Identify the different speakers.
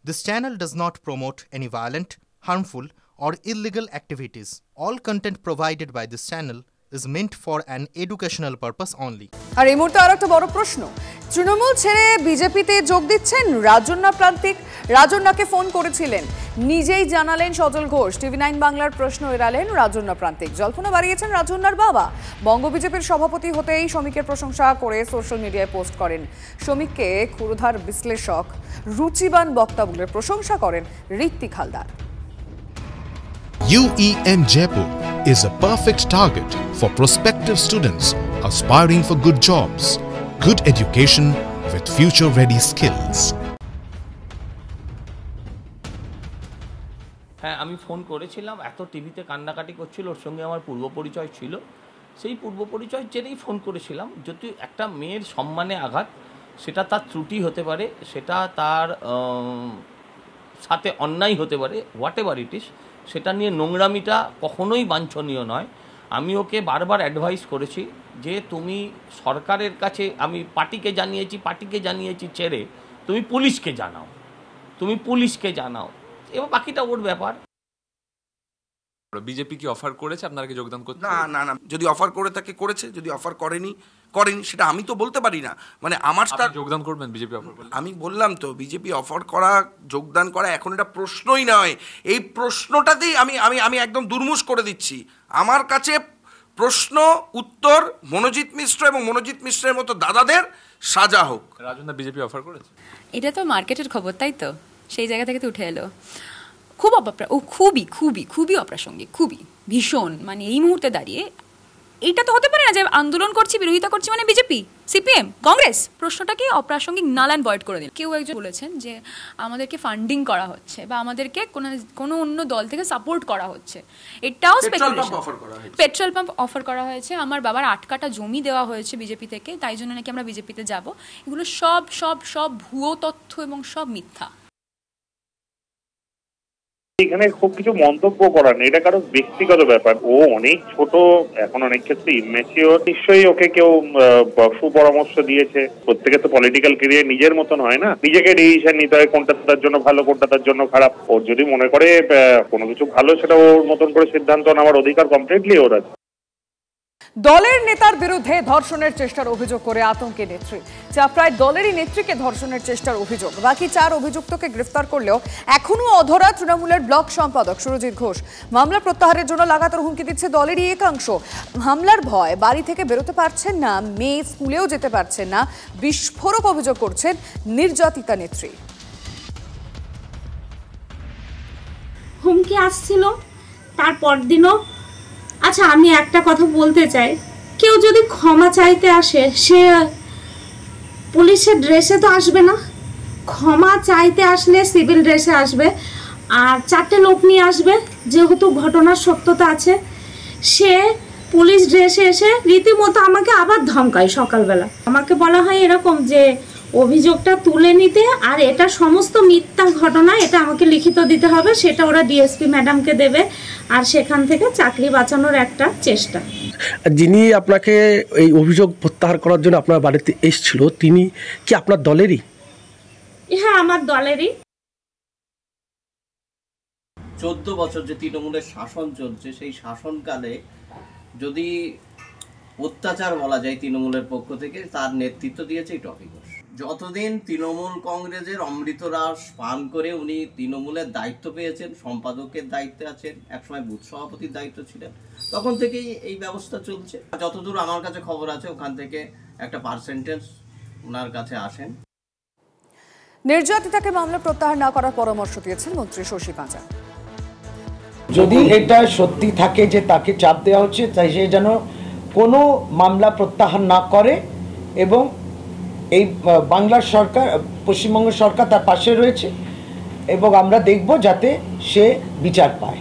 Speaker 1: This channel does not promote any violent, harmful, or illegal activities. All content provided by this channel is meant for an educational purpose only.
Speaker 2: আর এই মুহূর্তে আরেকটা বড় প্রশ্ন, তৃণমূল ছেড়ে বিজেপিতে যোগ দিচ্ছেন রাজন্যা প্রান্তিক। রাজন্যাকে ফোন করেছিলেন, নিজেই জানালেন সজল ঘোষ। টিভি9 বাংলার প্রশ্ন এড়ালেন রাজন্যা প্রান্তিক। জল্পনা বাড়িয়েছেন রাজন্যার বাবা। বঙ্গ বিজেপির সভাপতি হতেই শ্রমিকের প্রশংসা করে সোশ্যাল মিডিয়ায় পোস্ট করেন। শ্রমিককে ক্ষুরধার বিশ্লেষক, রুচিবান বক্তা বলে প্রশংসা করেন Hrithik Haldar.
Speaker 3: UEM Jaipur is a perfect target for prospective students aspiring for good jobs, good education with future-ready skills.
Speaker 4: হ্যাঁ, আমি ফোন করেছিলাম, এত টিভিতে কান্নাকাটি করছিল, ওর সঙ্গে আমার পূর্ব পরিচয় ছিল। সেই পূর্ব পরিচয় জেনেই ফোন করেছিলাম। যদি একটা মেয়ের সম্মানে আঘাত, সেটা তার ত্রুটি হতে পারে, সেটা তার সাথে অন্যায় হতে পারে, হোয়াট এভার ইট ইস, সেটা নিয়ে নোংরামিটা কখনোই বাঞ্ছনীয় নয়। আমি ওকে বারবার অ্যাডভাইস করেছি যে তুমি সরকারের কাছে, আমি পার্টিকে জানিয়েছি ছেড়ে তুমি পুলিশকে জানাও, এবার বাকিটা ওর ব্যাপার।
Speaker 5: বিজেপি কি অফার করেছে আপনাকে যোগদান করতে?
Speaker 6: না, যদি অফার করে থাকে করেছে, যদি অফার করেনি সেটা আমি তো বলতে পারি না। মানে আমার
Speaker 5: যোগদান করবেন বিজেপি অফার করলে?
Speaker 6: আমি বললাম তো, বিজেপি অফার করা, যোগদান করা এখন এটা প্রশ্নই নয়। এই প্রশ্নটাতেই আমি একদম দুর্মুষ করে দিচ্ছি। আমার কাছে প্রশ্ন উত্তর মনোজিৎ মিশ্র এবং মনোজিৎ মিশ্রের মতো দাদাদের সাজা হোক।
Speaker 5: রাজন্যা বিজেপি অফার করেছে?
Speaker 7: এটা তো মার্কেটের খবর, তাই তো? সেই জায়গা থেকে তো উঠে এলো। খুবই অপ্রাসঙ্গিক, খুবই ভীষণ। মানে এই মুহূর্তে দাঁড়িয়ে এটা তো হতে পারে না যে আন্দোলন করছি, বিরোধিতা করছি মানে বিজেপি, সিপিএম, কংগ্রেস। প্রশ্নটাকে অপ্রাসঙ্গিক নাল অ্যান্ড ভয়েড করে দিন। কেউ একজন বলেছেন যে আমাদেরকে ফান্ডিং করা হচ্ছে বা আমাদেরকে কোনো অন্য দল থেকে সাপোর্ট করা হচ্ছে। এটাও স্পেকুলেশন। পেট্রোল পাম্প অফার করা হয়েছে, আমার বাবার 8 কাঠা জমি দেওয়া হয়েছে বিজেপি থেকে, তাই জন্য নাকি আমরা বিজেপিতে যাব। এগুলো সব ভুয়ো তথ্য এবং সব মিথ্যা।
Speaker 8: এখানে খুব কিছু মন্তব্য করার নেই, এটা কারো ব্যক্তিগত ব্যাপার। ও অনেক ছোট, এখন অনেক ক্ষেত্রে ইম্যাচিওর। নিশ্চয়ই ওকে কেউ সুপরামর্শ দিয়েছে। প্রত্যেকে তো পলিটিক্যাল ক্যারিয়ার নিজের মতন হয় না, নিজেকে ডিসিশন নিতে হয় কোনটা তার জন্য ভালো, কোনটা তার জন্য খারাপ। ওর যদি মনে করে কোনো কিছু ভালো, সেটা ওর মতন করে সিদ্ধান্ত নেওয়ার অধিকার কমপ্লিটলি ওর আছে।
Speaker 2: দলের নেতার বিরুদ্ধে ধর্ষণের চেষ্টার অভিযোগ করে আতঙ্কে নেত্রী। চাপড়ায় দলেরই নেত্রীকে ধর্ষণের চেষ্টার অভিযোগ। বাকি 4 অভিযুক্তকে গ্রেফতার করলেও এখনও অধরা তৃণমূলের ব্লক সম্পাদক সুরজিৎ ঘোষ। মামলা প্রত্যাহারের জন্য লাগাতার হুমকি দিচ্ছে দলেরই একাংশ। হামলার ভয় বাড়ি থেকে বেরোতে পারছেন না, মেয়ে স্কুলেও যেতে পারছেন না। বিস্ফোরক অভিযোগ করছেন নির্যাতিতা নেত্রী।
Speaker 9: হুমকি আসছিল, তারপর দিনও। আচ্ছা, আমি একটা কথা বলতে চাই, কেউ যদি ক্ষমা চাইতে আসে, সে পুলিশের ড্রেসে তো আসবে না। ক্ষমা চাইতে আসলে সিভিল ড্রেসে আসবে, আর 4টে লোক নিয়ে আসবে। যেহেতু ঘটনার সত্যতা আছে, সে পুলিশ ড্রেসে এসে রীতিমতো আমাকে আবার ধমকায়। সকালবেলা আমাকে বলা হয় এরকম যে অভিযোগটা তুলে নিতে, আর এটা সমস্ত মিথ্যা ঘটনা, এটা আমাকে লিখিত দিতে হবে, সেটা ওরা ডিএসপি ম্যাডামকে দেবে, আর সেখান থেকে চাকরি বাঁচানোর একটা চেষ্টা।
Speaker 10: যিনি আপনাকে এই অভিযোগ প্রত্যাহার করার জন্য আপনার বাড়িতে এসেছিল, তিনি কি আপনার দলেরই?
Speaker 9: হ্যাঁ, আমার দলেরই।
Speaker 11: 14 বছর যে তৃণমূলের শাসন চলছে, সেই শাসনকালে যদি অত্যাচার বলা যায় তৃণমূলের পক্ষ থেকে, তার নেতৃত্ব দিয়েছে এই টপি ঘোষ। যতদিন তৃণমূল কংগ্রেসের অমৃতরাস পান করে উনি তৃণমূলের দায়িত্ব পেয়েছেন, সম্পাদকের দায়িত্বে আছেন, একসময় বুথ সভাপতির দায়িত্ব ছিলেন, তখন থেকেই এই ব্যবস্থা চলছে। যতদূর আমার কাছে খবর আছে, ওখান থেকে একটা পার্সেন্টেজ ওনার কাছে আসেন।
Speaker 2: নির্যাতিতাকে মামলা প্রত্যাহার না করার পরামর্শ দিয়েছেন মন্ত্রী শশী পাঁজা।
Speaker 12: যদি এটা সত্যি থাকে যে তাকে চাপ দেওয়া হচ্ছে, তাই সে যেন কোনো মামলা প্রত্যাহার না করে, এবং এই বাংলার সরকার, পশ্চিমবঙ্গ সরকার তার পাশে রয়েছে, এবং আমরা দেখব যাতে সে বিচার পায়।